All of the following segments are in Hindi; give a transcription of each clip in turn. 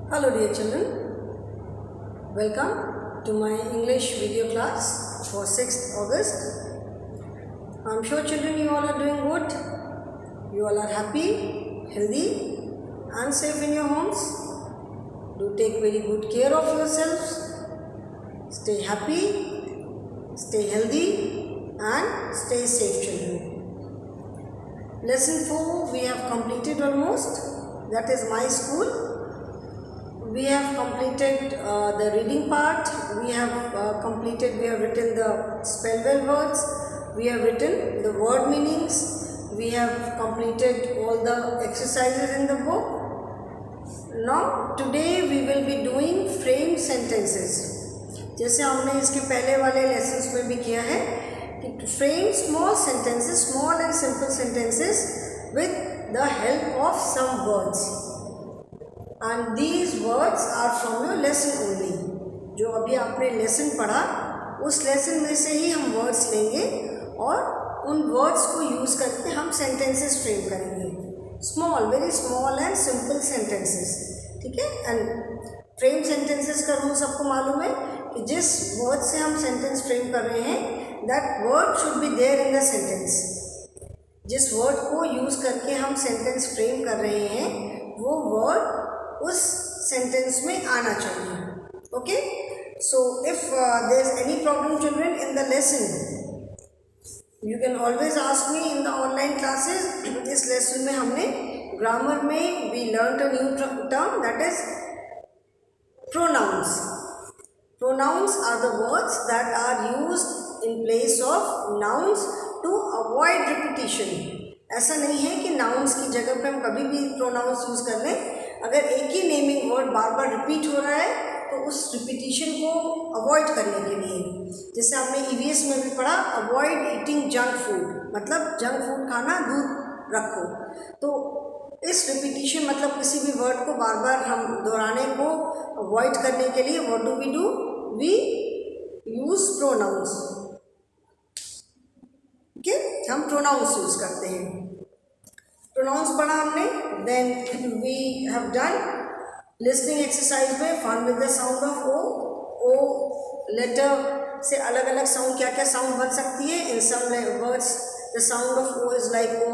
Hello dear children, welcome to my English video class for 6th August. I'm sure children you all are doing good. You all are happy, healthy and safe in your homes. Do take very good care of yourselves. Stay happy, stay healthy and stay safe children. Lesson 4 we have completed almost. That is my school. We have completed the reading part. We have written the spell well words. We have written the word meanings. We have completed all the exercises in the book. Now today we will be doing frame sentences. जैसे हमने इसके पहले वाले लेसन्स में भी किया है कि frame small sentences, small and simple sentences with the help of some words. And these words are from your lesson only. जो अभी आपने लेसन पढ़ा उस लेसन में से ही हम वर्ड्स लेंगे और उन वर्ड्स को यूज़ करके हम सेंटेंसेस फ्रेम करेंगे. Small, very small and simple sentences. ठीक है. एंड फ्रेम सेंटेंसेस का रूल सबको मालूम है कि जिस वर्ड से हम सेंटेंस फ्रेम कर रहे हैं that word should be there in the sentence. जिस वर्ड को यूज़ करके हम सेंटेंस फ्रेम कर रहे हैं वो वर्ड उस सेंटेंस में आना चाहिए. Okay. So if there is any problem children in the lesson you can always ask me in the online classes. इस लेसन में हमने ग्रामर में we learn a new term that is pronouns. Pronouns are the words that are used in place of nouns to avoid repetition. ऐसा नहीं है कि नाउन्स की जगह पे हम कभी भी प्रोनाउंस यूज़ कर लें. अगर एक ही नेमिंग वर्ड बार बार रिपीट हो रहा है तो उस रिपीटिशन को अवॉइड करने के लिए, जैसे आपने ईवीएस में भी पढ़ा, अवॉइड ईटिंग जंक फूड, मतलब जंक फूड खाना दूर रखो. तो इस रिपीटिशन मतलब किसी भी वर्ड को बार बार हम दोहराने को अवॉइड करने के लिए what do we use pronouns. Okay. हम प्रोनाउंस यूज़ करते हैं. प्रोनाउंस पढ़ा हमने. Then we have done listening exercise में fun with the sound of O. O letter से अलग अलग साउंड, क्या क्या साउंड बन सकती है. In some words the sound of O is like O,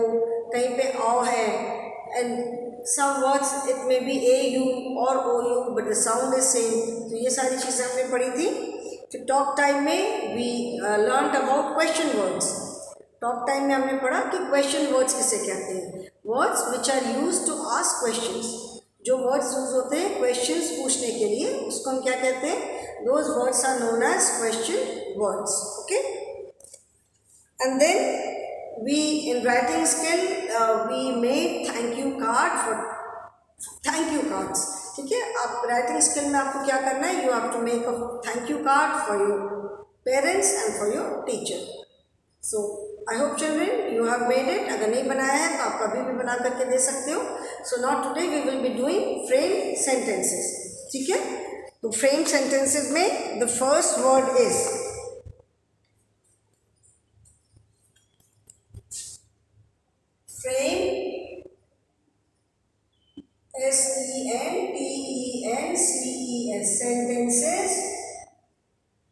कहीं पे औ है. And some words it may be A U और O U but the sound is same. तो ये सारी चीज़ें हमने पढ़ी थी. फिर टॉक टाइम में we learn about question words. Talk time में हमने पढ़ा कि क्वेश्चन वर्ड्स किसे कहते हैं. Words which are use to ask questions. जो वर्ड्स यूज होते हैं क्वेश्चंस पूछने के लिए उसको हम क्या कहते हैं. Those words are known as question words. Okay. And then we in writing skill we made thank you card for thank you cards. ठीक है. आप राइटिंग स्किल में आपको क्या करना है, you have to make a thank you card for your parents and for your teacher. So I hope children you have made it. अगर नहीं बनाया है तो आप कभी भी बना करके दे सकते हो. So now today we will be doing frame sentences. ठीक है. तो फ्रेम सेंटेंसेस में the first word is frame. SENTENCES. sentences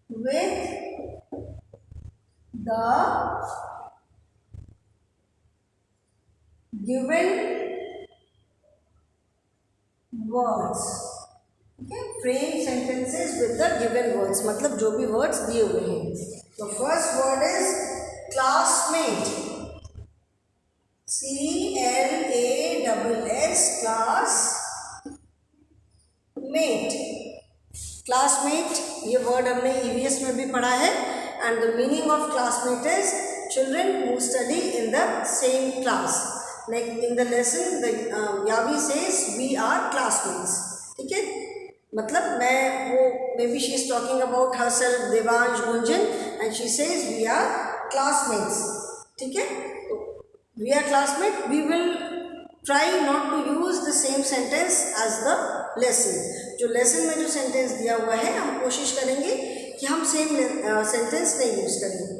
with the given words. Okay. Frame sentences with the given words मतलब जो भी वर्ड्स दिए हुए हैं. तो first word is classmate. CLASS classmate. Classmate ये वर्ड हमने ईवीएस में भी पढ़ा है. And the meaning of classmate is children who study in the same class. Like in the lesson Yavi says we are classmates. ठीक है. मतलब मैं वो maybe she is talking about herself Devansh Gunjan and she says we are classmates. ठीक है. तो we are classmate. We will try not to use the same sentence as the lesson. जो लेसन में जो सेंटेंस दिया हुआ है हम कोशिश करेंगे कि हम सेम सेंटेंस नहीं यूज करेंगे.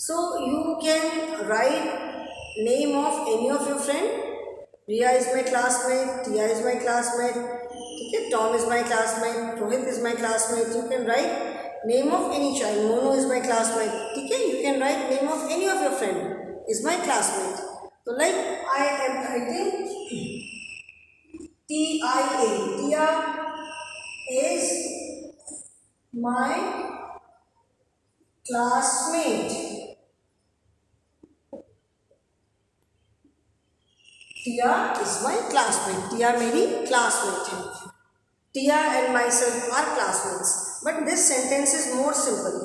सो you can write name of any of your friend. Riya is my classmate, Tia is my classmate. ठीक है. Tom is my classmate, Rohit is my classmate. You can write name of any child. Mono is my classmate. Okay, you can write name of any of your friend is my classmate. So like I am writing TIA. Tia is my classmate. Tia is my classmate. Tia मेरी classmate है. Tia and myself are classmates. But this sentence is more simple.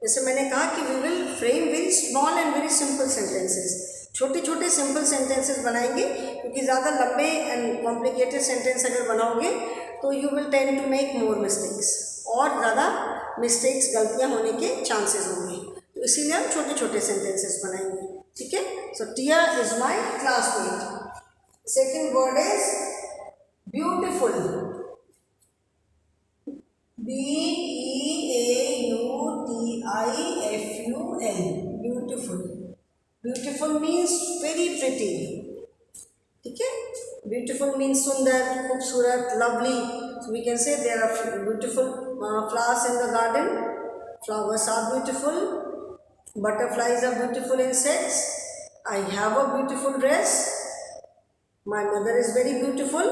जैसे मैंने कहा कि we will frame very small and very simple sentences. छोटे छोटे सिंपल सेंटेंसेस बनाएंगे, क्योंकि ज़्यादा लंबे एंड कॉम्प्लिकेटेड सेंटेंस अगर बनाओगे तो you will tend to make more mistakes, और ज़्यादा मिस्टेक्स गलतियाँ होने के चांसेस होंगे. तो इसीलिए हम छोटे छोटे सेंटेंसेस बनाएंगे. ठीक है. So Tia is my classmate. Second word is beautiful. BEAUTIFUL. Beautiful. Beautiful means very pretty. ठीक है. ब्यूटिफुल मीन्स सुंदर, खूबसूरत, lovely. So we can say there are beautiful flowers in the garden. Flowers are beautiful. Butterflies are beautiful insects. I have a beautiful dress. My mother is very beautiful.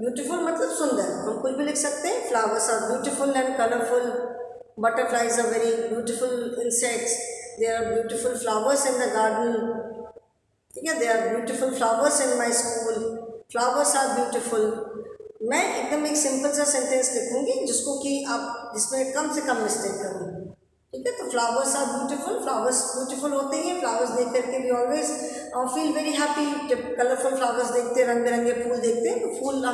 Beautiful मतलब सुंदर, हम कुछ भी लिख सकते हैं. Flowers are beautiful and colorful. Butterflies are very beautiful insects. There are beautiful flowers in the garden. ठीक है. There are beautiful flowers in my school. Flowers are beautiful. मैं एकदम एक सिंपल सा सेंटेंस लिखूंगी जिसको कि आप जिसमें कम से कम मिस्टेक करूँ. ठीक है. तो flowers are beautiful. Flowers beautiful होते हैं. फ्लावर्स देख करके भी ऑलवेज फील वेरी हैप्पी. जब कलरफुल फ्लावर्स देखते हैं, रंग बिरंगे फूल देखते हैं, तो फूल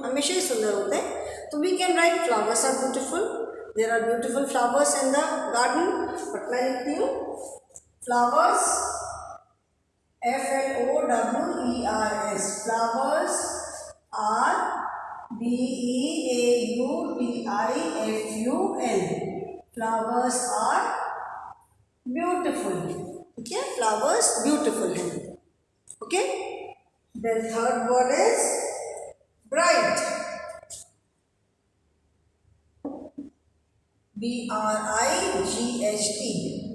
हमेशा ही सुंदर होते हैं. तो we can write flowers are beautiful. There are beautiful flowers in the garden. But मैं लिखती हूँ flowers FLOWERS. Flowers are BEAUTIFUL. Flowers are beautiful. ठीक है. फ्लावर्स ब्यूटिफुल हैं. Okay. Then third word is bright. BRIGHT.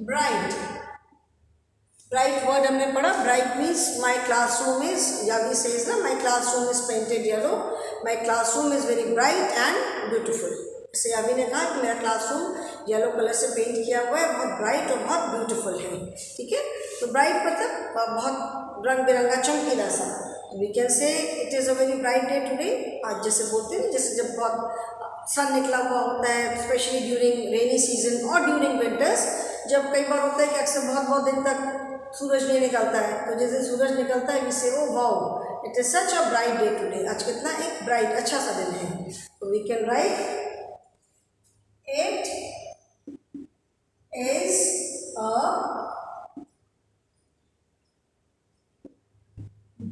Bright. Bright word हमने पढ़ा. Bright means my classroom is, Yavi says ना, my classroom is painted yellow. My classroom is very bright and beautiful. जैसे यावी ने कहा कि मेरा क्लासरूम येलो कलर से पेंट किया हुआ है, बहुत ब्राइट और बहुत ब्यूटीफुल है. ठीक है. तो ब्राइट मतलब बहुत रंग बिरंगा, चमकीला सा. We can say it is a very bright day today. आज जैसे बोलते हैं जैसे जब बहुत सन निकला हुआ होता है, स्पेशली ड्यूरिंग रेनी सीजन और ड्यूरिंग विंटर्स, जब कई बार होता है कि अक्सर बहुत बहुत दिन तक सूरज नहीं निकलता है, तो जिस दिन सूरज निकलता है we say oh wow it is such a bright day today. आज कितना एक ब्राइट अच्छा सा दिन है. तो we can write it is a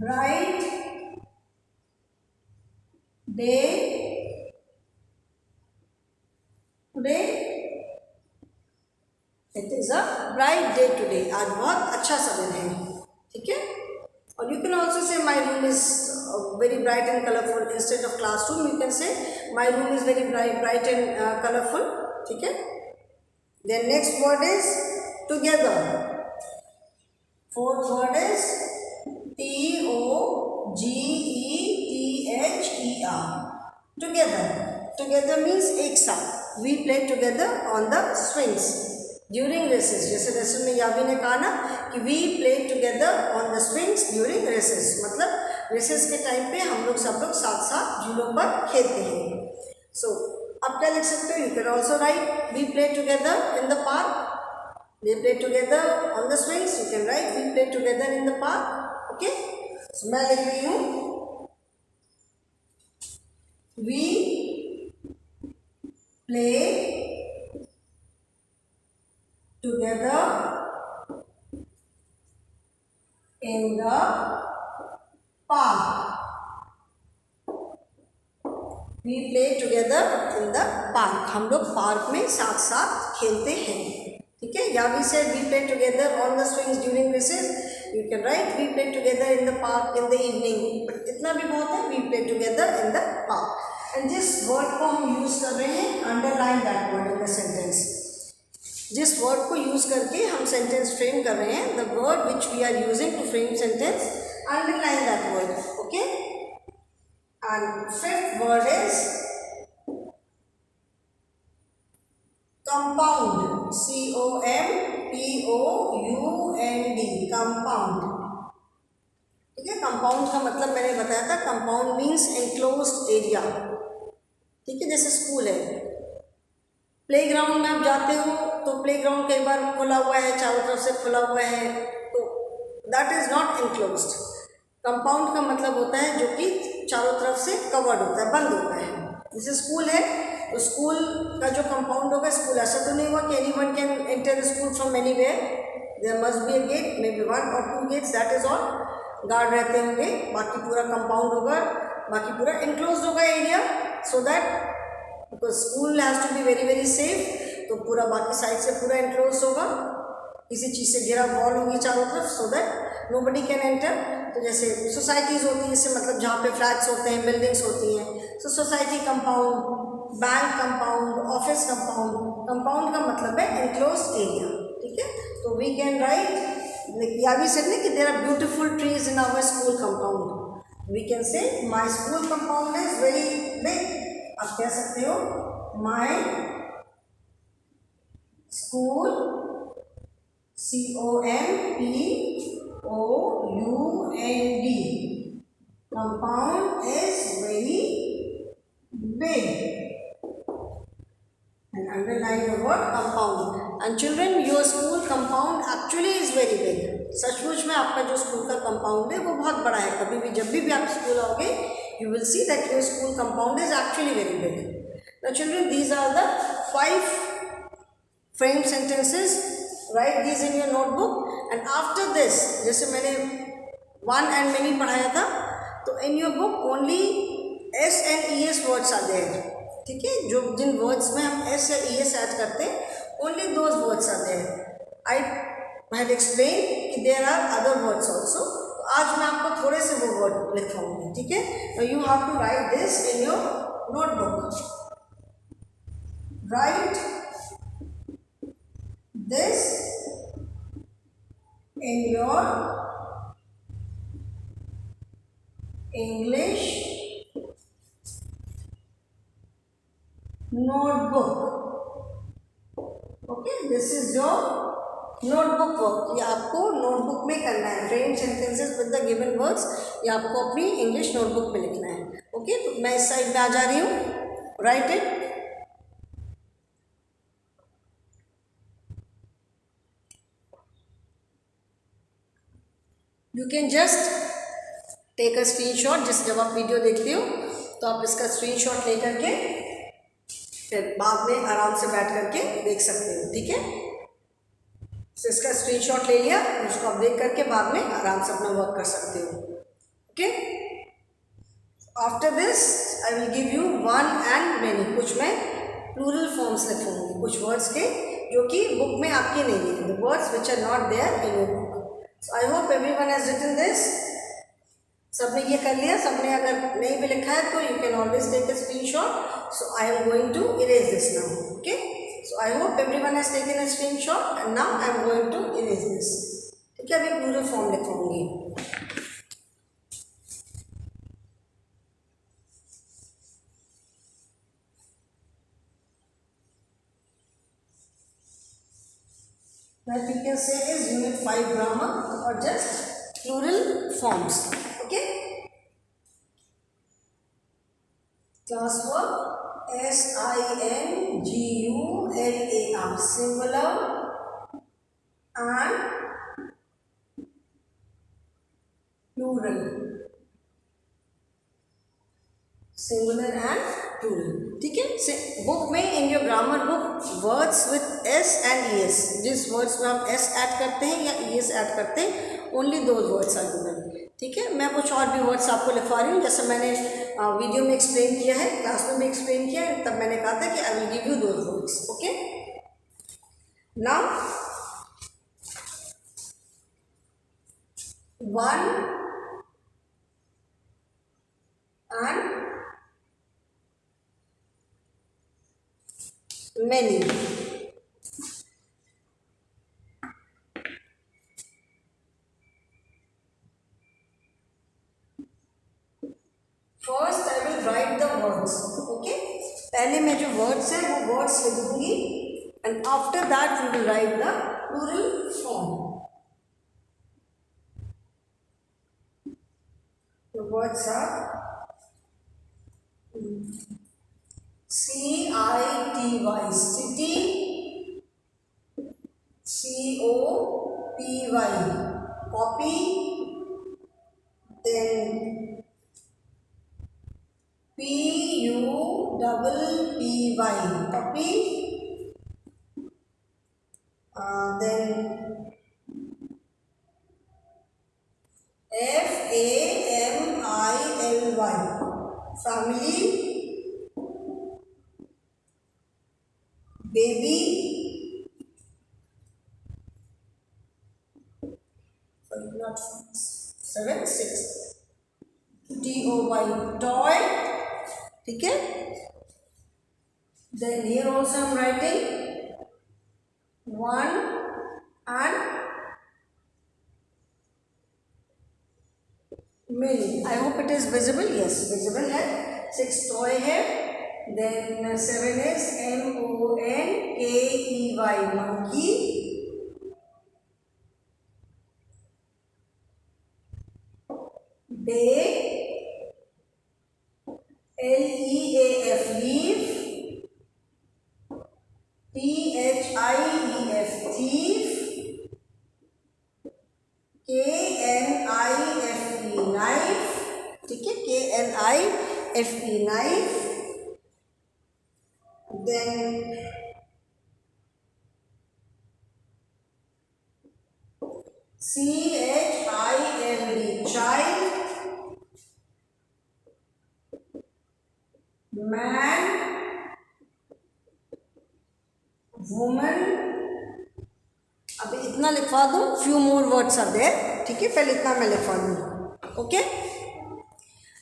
bright day today. It is a bright day today. आज बहुत अच्छा सा दिन है. ठीक है. और you can also say my room is very bright and colorful. Instead of classroom you can say my room is very bright and colorful. ठीक है. Then next word is together. Fourth word is TOGETHER. Together. Together means एक साथ. We play together on the swings during recess. जैसे रेसेस में यावी ने कहा ना कि we play together on the swings during recess. मतलब रेसेस के टाइम पे हम लोग सब लोग साथ साथ झूलों पर खेलते हैं. So अब क्या लिख सकते हो? You can also write we play together in the park. They play together on the swings. You can write we play together in the park. Okay. So मैं लिख रही हूँ we play together in the park. We play together in the park. हम लोग पार्क में साथ साथ खेलते हैं. ठीक है. या we say we play together on the swings during recess. You can write we play together in the park in the evening. But इतना भी बहुत है. We play together in the park. And जिस वर्ड को हम यूज कर रहे हैं, underline that word in the sentence. जिस वर्ड को यूज करके हम सेंटेंस फ्रेम कर रहे हैं, the word which we are using to frame sentence, underline that word, okay. And fifth word is compound, COMPOUND, compound. ठीक है, कंपाउंड का मतलब मैंने बताया था, कंपाउंड मीन्स एनक्लोज्ड एरिया। ठीक है, जैसे स्कूल है, प्लेग्राउंड में आप जाते हो तो प्लेग्राउंड कई बार खुला हुआ है, चारों तरफ से खुला हुआ है, तो that is not enclosed. Compound का मतलब होता है जो कि चारों तरफ से कवर्ड होता है, बंद होता है। जैसे स्कूल है तो स्कूल का जो कंपाउंड होगा, स्कूल ऐसा तो नहीं हुआ कि anyone can enter the school from anywhere, there must be a gate, maybe 1 or 2 gates, that is all. Guard रहते होंगे, बाकी पूरा कंपाउंड होगा, बाकी पूरा इनक्लोज्ड होगा area, so that because school has to be very very safe, तो पूरा बाकी साइड से पूरा इनक्लोज होगा, किसी चीज़ से घिरा वॉल होगी चारों तरफ, so that nobody can enter. तो जैसे सोसाइटीज़ होती हैं, इससे मतलब जहाँ पे फ्लैट्स होते हैं, बिल्डिंग्स होती हैं, so society compound, bank compound, office compound. Compound का मतलब है एनक्लोज्ड एरिया। ठीक है, तो वी कैन राइट, या भी सेड कि there are beautiful trees in our school compound. We can say my school compound is very big. आप कह सकते हो my school, COMPOUND, compound is very big, and underline the word compound. And children, your school compound actually is very big. सचमुच में आपका जो स्कूल का कंपाउंड है वो बहुत बड़ा है। कभी भी जब भी आप स्कूल आओगे, you will see that your school compound is actually very big. Now children, these are the 5 frame sentences. Write these in your notebook, and after this, जैसे मैंने one and many पढ़ाया था, तो in your book only S and ES words are there. ठीक है, जो जिन वर्ड्स में हम S या ES ऐड करते हैं, only those words are there. I had explained कि there are other words also. तो आज मैं आपको थोड़े से वो वर्ड लिखवाऊंगी। ठीक है, so you have to write this in your notebook. Write this in your English notebook. Okay, this is your notebook work. ये आपको नोटबुक में करना है। Frame sentences with the given words, ये आपको अपनी इंग्लिश नोटबुक में लिखना है। ओके, तो मैं इस साइड में आ जा रही हूँ। Write it. You can just take a screenshot. जिस जब आप वीडियो देखते हो तो आप इसका स्क्रीनशॉट लेकर के फिर बाद में आराम से बैठ करके देख सकते हो। ठीक है, तो इसका स्क्रीनशॉट ले लिया, उसको आप देख करके बाद में आराम से अपना वर्क कर सकते हो। Okay, after this I will give you one and many. कुछ मैं प्लूरल फॉर्म्स लिखूंगी, कुछ वर्ड्स के जो कि बुक में आपके नहीं है, the words which are not there in your book. So I hope everyone has written this. सबने ये कर लिया? सबने अगर नहीं भी लिखा है तो you can always take a screenshot. So I am going to erase this now. Okay, so I hope everyone has taken a screenshot and now I am going to erase this. ठीक है, अभी प्लूरल फॉर्म लिखूंगी। That we can say is unit 5 grammar or just plural forms. Okay, class work SINGULAR, singular and plural, singular and plural. ठीक है, बुक में in your grammar book words with S and ES, जिस वर्ड्स में हम एस ऐड करते हैं या ईएस ऐड करते हैं, only those words are given. ठीक है, मैं कुछ और भी वर्ड्स आपको लिखवा रही हूँ, जैसे मैंने वीडियो में एक्सप्लेन किया है, क्लास में भी एक्सप्लेन किया है, तब मैंने कहा था कि I will give you those words. Okay, now one and many. First I will write the words. Okay, पहले मैं जो words हैं वो words लिख दूंगी and after that we will write the plural form. The words are C-I-T-Y, city, C-O-P-Y, copy, then P-U-P-P-Y, puppy, then F-A-M-I-L-Y, family, baby, 7, 6, T-O-Y, toy, ठीक है. Then here also I am writing 1 and many. I hope it is visible. Yes, visible है. 6 toy है. Then 7 is M-O-N-K-E-Y, monkey. Day, L-E-A-F, leaf. T-H-I-E-F, thief. K-N-I-F-E, knife. ठीक है, K-N-I-F-E, knife. Then C-H-I-L-D, child. Man, woman. अभी इतना लिखवा दूँ, few more words are there. ठीक है, पहले इतना मैं लिखवा दूँ. Okay,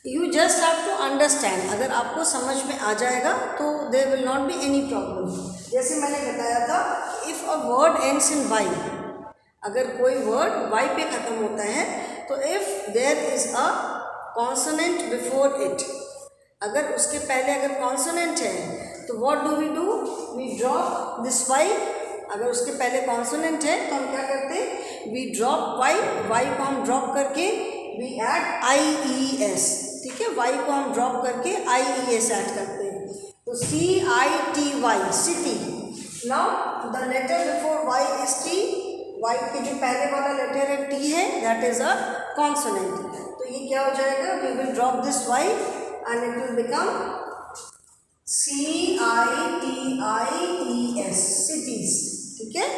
you just have to understand. अगर आपको समझ में आ जाएगा तो there will not be any problem. जैसे मैंने बताया था, if a word ends in Y, अगर कोई वर्ड वाई पे ख़त्म होता है तो if there is a consonant before it, अगर उसके पहले अगर कॉन्सोनेंट है तो what do, we drop this Y. अगर उसके पहले कॉन्सोनेंट है तो हम क्या करते हैं, वी ड्रॉप वाई को हम ड्रॉप करके वी ऐड IES. ठीक है, वाई को हम ड्रॉप करके IES ऐड करते हैं. तो CITY, city. Now the letter before Y is T. Y के जो पहले वाला लेटर है T है, दैट इज अ कॉन्सोनेंट. तो ये क्या हो जाएगा, we will drop this Y and it will become CITIES, cities. ठीक है,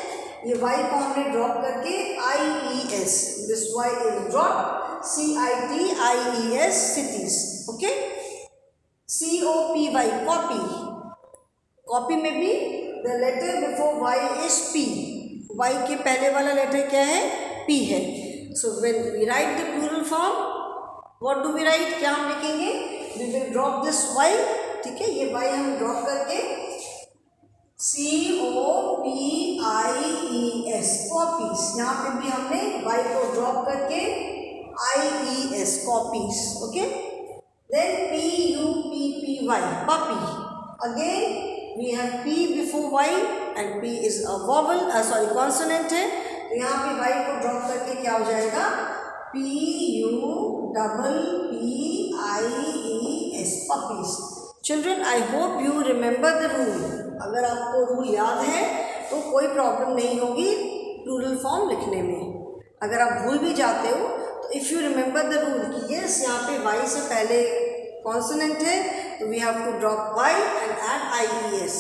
ये वाई को हमने ड्रॉप करके IES, this Y is drop, CITIES, cities. Okay, COPY, copy. Copy में भी the letter before Y is P. Y के पहले वाला लेटर क्या है, P है. So when we write the plural form, what do we write, क्या हम लिखेंगे, we will drop this Y. ठीक है, ये वाई हम ड्रॉप करके COPIES, कॉपीज. यहाँ पे भी हमने वाई को ड्रॉप करके IES, copies. Okay, then PUPPY, puppy. Again we have P before Y and P is a vowel, consonant है. तो यहाँ पे Y को ड्रॉप करके क्या हो जाएगा, PUPPIES, puppies. Children, I hope you remember the rule. अगर आपको रूल याद है तो कोई प्रॉब्लम नहीं होगी प्लूरल फॉर्म लिखने में. अगर आप भूल भी जाते हो तो if you remember the rule कि यस यहाँ पे वाई से पहले कॉन्सोनेंट है तो we have to drop Y and add IES.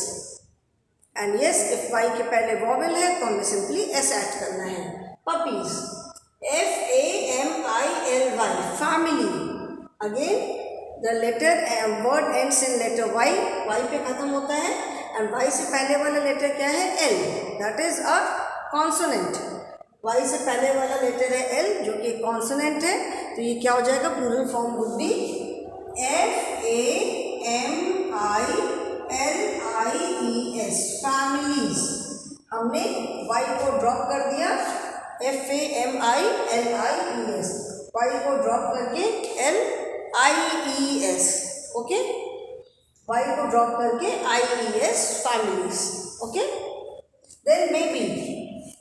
And yes, if Y के पहले वॉवेल है तो हमें सिंपली S ऐड करना है. Puppies, FAMILY, family. Again the letter word ends in letter Y, Y पे ख़त्म होता है एंड वाई से पहले वाला लेटर क्या है, L, that is a consonant. Y से पहले वाला लेटर है L जो कि कॉन्सोनेंट है. तो ये क्या हो जाएगा, plural form would be FAMILIES, हमने y को ड्रॉप कर दिया, FAMILIES, y को ड्रॉप करके LIES, ओके, y को ड्रॉप करके IES, families, okay. Then maybe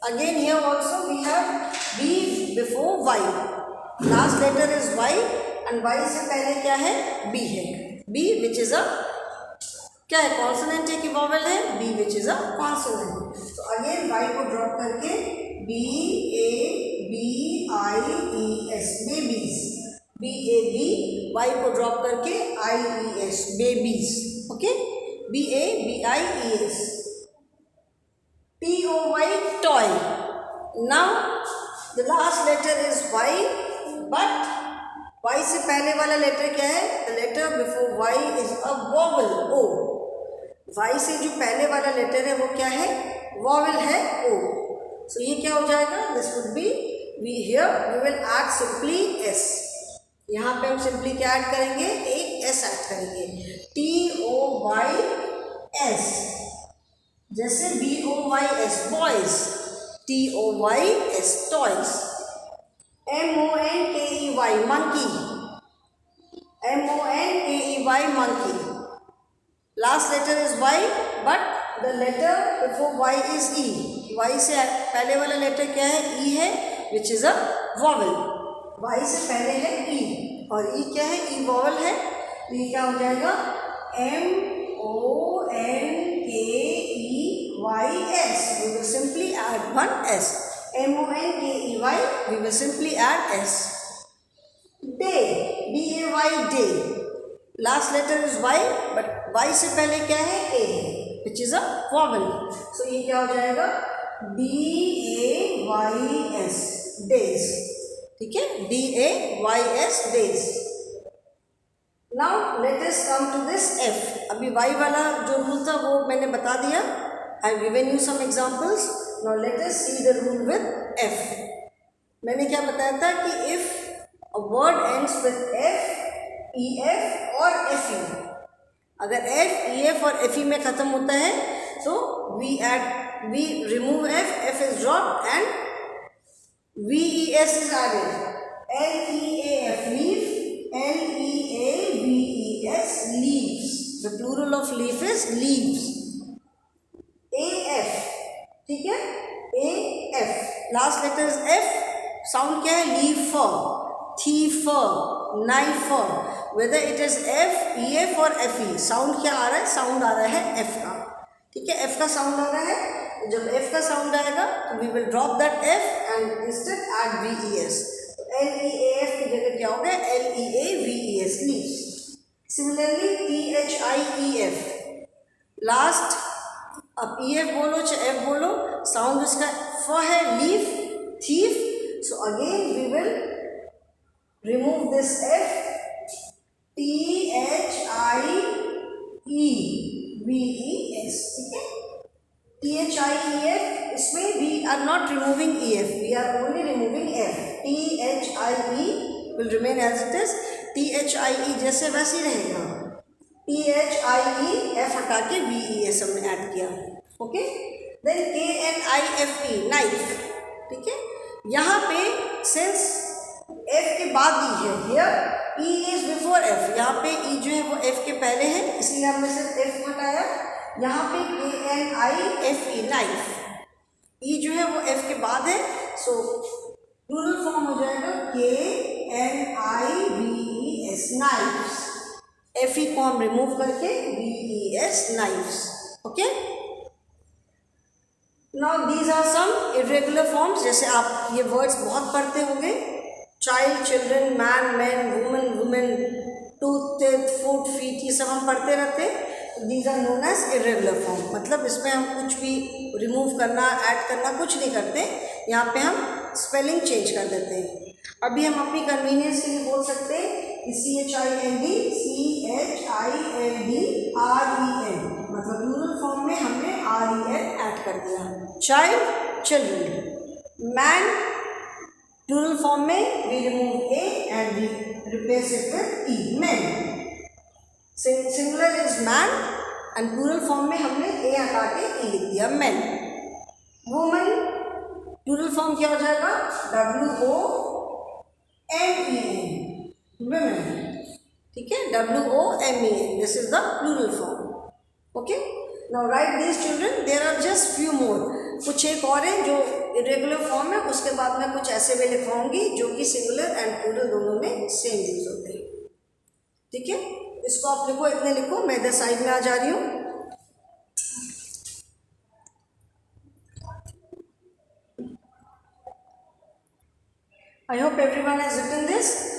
again here also we have B before y, last letter is y and y से पहले क्या है, B है, B which is a क्या है, कॉन्सोनेंट है कि वॉवेल है, B which is a consonant. तो अगेन y को ड्रॉप करके BABIES, babies, BAB, y को ड्रॉप करके IES, babies, okay, BABIES. TOY, toy. Now the last letter is y, but y से पहले वाला लेटर क्या है, the letter before y is a vowel, O. y से जो पहले वाला लेटर है वो क्या है, वॉवेल है, O. सो ये क्या हो जाएगा, this would be, we here we will add simply s. यहाँ पे हम सिंपली क्या ऐड करेंगे, एक s ऐड करेंगे, TOYS, जैसे BOYS, boys, TOYS, toys. MONKEY, monkey, MONKEY, monkey. Last letter is y, but the letter before y is e. y से पहले वाला लेटर क्या है, e है, which is a vowel. y से पहले है e और e क्या है, e vowel है, तो ये क्या हो जाएगा, MONKEYS. We will simply add one s. MONKEY, we will simply add s. Day, DAY, day. Last letter is y, but y से पहले क्या है, a, which is a vowel. So ये क्या हो जाएगा, DAYS, days, ठीक है, DAYS, days. Now let us come to this f. अभी y वाला जो रूल था वो मैंने बता दिया. I have given you some examples. Now let us see the rule with f. मैंने क्या बताया था कि if a word ends with f, EF और FE, अगर F, EF और FE में ख़त्म होता है तो we remove F, F is dropped and VES is added. LEAF, leaf, LEAVES, leaves. The plural of leaf is leaves. AF, ठीक है, AF, last letter is F, sound क्या है, leaf for, thief for, knife for. Whether it is F, EF और FE, साउंड क्या आ रहा है, साउंड आ रहा है F का, ठीक है, F का साउंड आ रहा है. जब F का साउंड आएगा तो we will drop that F and instead add VES. तो LEAF की जगह क्या हो गया, LEAVES, leaves. Similarly THIEF, last, अब EF बोलो चाहे F बोलो, साउंड इसका फ है, leaf, thief. So again we will remove this F, THIEVES, ठीक है, THIEF, इसमें we are not removing EF, we are only removing F. THIE will remain as it is, THIE जैसे वैसे ही रहेगा, THIE, F हटा के VES हमने ऐड किया, ओके. देन KNIFE, नाइफ, ठीक है, यहाँ पे सिंस F के बाद E है, here E is before F, यहाँ पे E जो है वो F के पहले है, इसलिए हमने सिर्फ F हटाया. यहाँ पे KNIFE, नाइफ, E जो है वो F के बाद है, सो प्लूरल फॉर्म हो जाएगा KNIVES, नाइफ्स. FE को हम रिमूव करके VES, knifes, okay. Now these are some irregular forms. जैसे आप ये वर्ड्स बहुत पढ़ते होंगे, child, children, man, man, woman, women, tooth, teeth, foot, feet, ये सब हम पढ़ते रहते हैं. These are known as irregular form. मतलब इसमें हम कुछ भी रिमूव करना, ऐड करना कुछ नहीं करते, यहाँ पे हम स्पेलिंग चेंज कर देते हैं. अभी हम अपनी कन्वीनियंस के लिए बोल सकते हैं कि CHILD, CHILDREN, मतलब प्लूरल फॉर्म में हमने REN ऐड कर दिया. Child, children. Man, plural form में we remove A and we replace it with E, men. Singular is man and plural form में हमने A हटा के E लिख दिया, men. वुमेन प्लूरल फॉर्म क्या हो जाएगा? WOMEN, women. ठीक है, WOMEN, this is the plural form. Okay, now write this children, there are just few more. कुछ एक और है जो इरेगुलर फॉर्म है, उसके बाद मैं कुछ ऐसे भी लिखवाऊंगी जो कि सिंगुलर एंड प्लूरल दोनों में सेम यूज होते हैं. ठीक है, इसको आप लिखो, इतने लिखो, मैं इधर साइड में आ जा रही हूँ. I hope everyone has written this.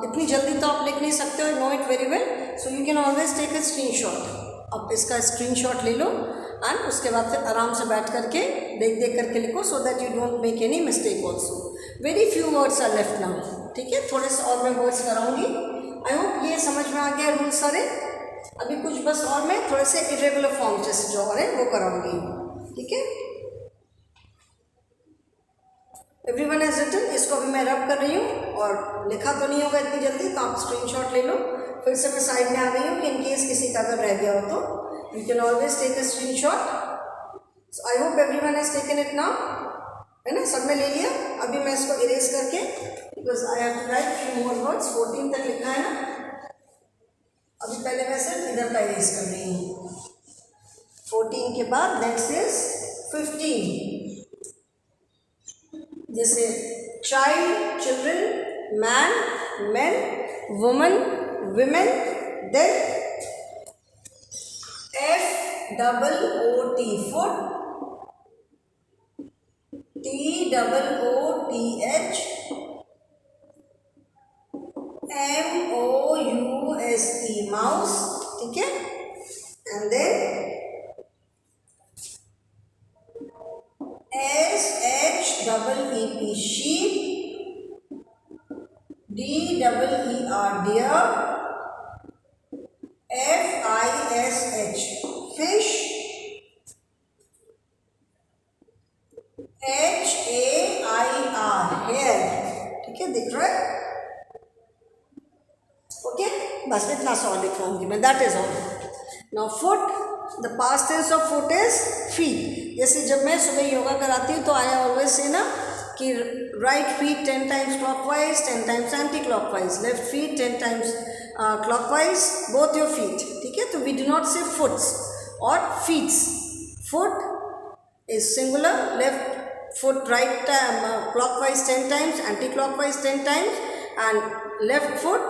इतनी जल्दी तो आप लिख नहीं सकते हो, know it very well, so you can always take a screenshot. अब इसका स्क्रीनशॉट ले लो एंड उसके बाद फिर आराम से बैठ करके देख देख करके लिखो, so that you don't make any mistake also. Very few words are left now. ठीक है, थोड़े से और मैं वर्ड्स कराऊंगी. आई होप ये समझ में आ गया रूल सारे. अभी कुछ बस और मैं थोड़े से इरेगुलर फॉर्म जैसे जो और है वो कराऊंगी. ठीक है, एवरीवन हैज रिटन. इसको अभी मैं रब कर रही हूँ और लिखा तो नहीं होगा इतनी जल्दी, तो आप स्क्रीनशॉट ले लो. फिर से मैं साइड में आ गई हूँ कि इन केस किसी का अगर रह गया हो तो you can always take a screenshot. So I hope everyone has taken it now. है ना, सब में ले लिया. अभी मैं इसको इरेज करके, because I have to write few more words. 14 तक लिखा है ना. अभी पहले मैं सिर्फ इधर का इरेज कर रही हूँ. 14 के बाद नेक्स्ट इज 15. जैसे child, children, man, men, woman, women. Then FOOT, foot. TOOTH, MOUSE, mouse. ठीक है, and then SHEEP, sheep. DEER, deer. FISH, fish. HAIR, hair. ठीक है, दिख रहा है. ओके, बस इतना सा और लिखवाऊंगी मैं, that is all. Now foot, the past tense of foot is feet. जैसे जब मैं सुबह योगा कराती हूँ तो आई ऑलवेज से ना कि right feet 10 times clockwise, 10 times anticlockwise, left feet 10 times clockwise, both your feet. ठीक है, तो we do not say foots और feets. Foot is singular, left foot right clockwise 10 times, anti-clockwise 10 times, and left foot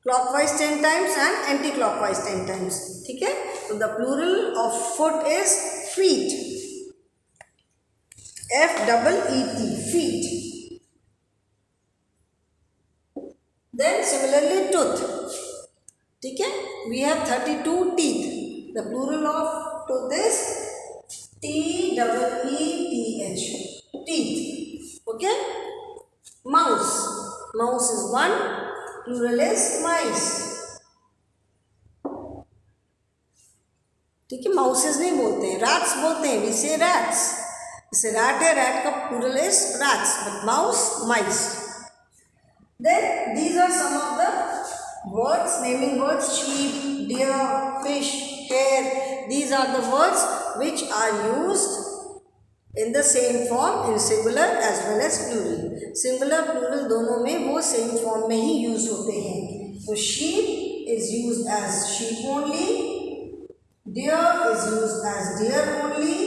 clockwise 10 times and anti-clockwise 10 times. ठीक है, so the plural of foot is feet. FEET, feet. Then similarly tooth. ठीक है, we have 32 teeth. The plural of tooth is TEETH, teeth. Okay, mouse. Mouse is one, plural is mice. ठीक है, माउसेस नहीं बोलते हैं, रैट्स बोलते हैं. वी से रैट्स. जैसे रैट है, रैट का plural is rats, but mouse mice. Then these are some of the words, naming words. Sheep, deer, fish, hare. These are the words which are used in the same form in singular as well as plural. Singular plural दोनों में वो same form में ही use होते हैं. So sheep is used as sheep only, deer is used as deer only,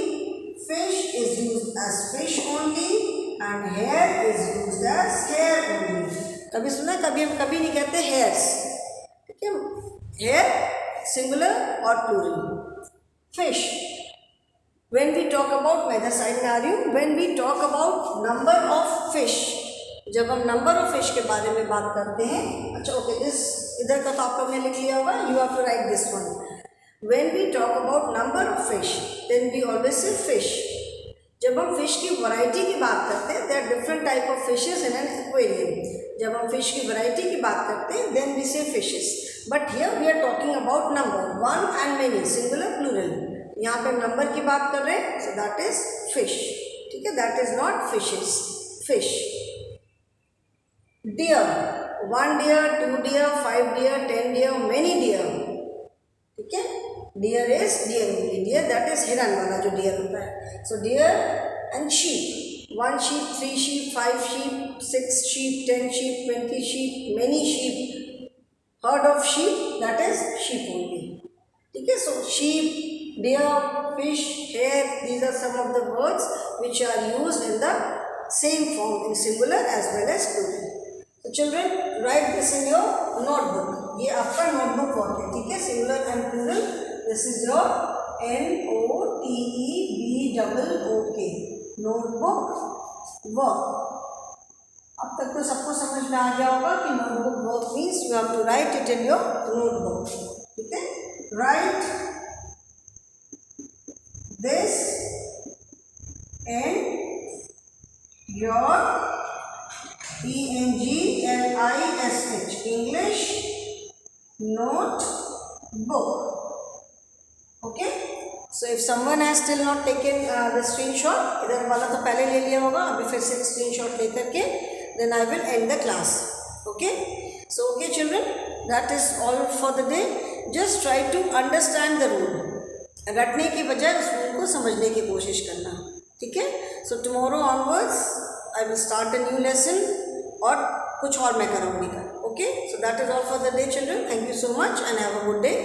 fish is used as fish only, and hare is used as hare only. कभी सुना, कभी हम कभी नहीं कहते hairs. ठीक है, hair सिंगुलर और plural. Fish, when we talk about, मैं इधर साइड में आ रही हूँ, when we talk about number of fish, जब हम नंबर ऑफ फिश के बारे में बात करते हैं. अच्छा ओके, दिस इधर का तो आप लोग ने लिख लिया होगा, you have to write this one. When we talk about number of fish, then we always say fish. जब हम फिश की वैरायटी की बात करते हैं, there are different type of fishes in an aquarium. जब हम फिश की वैरायटी की बात करते हैं, then we say fishes. But here we are talking about number, one and many, singular plural. यहाँ पे नंबर की बात कर रहे हैं, सो दैट इज फिश. ठीक है, that is not fishes, fish. Deer, 1 deer, 2 deer, 5 deer, 10 deer, many deer. ठीक है, deer is deer only. Deer, that is hiran wala जो deer होता है. So deer and sheep. 1 sheep, 3 sheep, 5 sheep, 6 sheep, 10 sheep, 20 sheep, many sheep. Herd of sheep, that is sheep only. ठीक है. So sheep, deer, fish, hare, these are some of the words which are used in the same form in singular as well as plural. So children, write this in your notebook. ये आपका notebook वर्क है. ठीक है. Singular and plural. This is your NOTEBOOK. Notebook work. अब तक तो सबको समझ में आ गया होगा कि notebook work means you have to write it in your notebook. ठीक है. Write this in your ENGLISH English notebook. Okay. So if someone has still not taken the screenshot, इधर वाला तो पहले ले लिया होगा, अभी फिर से screenshot लेकर के then I will end the class. Okay. So okay children, that is all for the day. Just try to understand the rule. रटने की बजाय उस रूल को समझने की कोशिश करना. ठीक है. So tomorrow onwards I will start a new lesson और कुछ और मैं कराऊंगी. Okay. So that is all for the day children. Thank you so much and have a good day.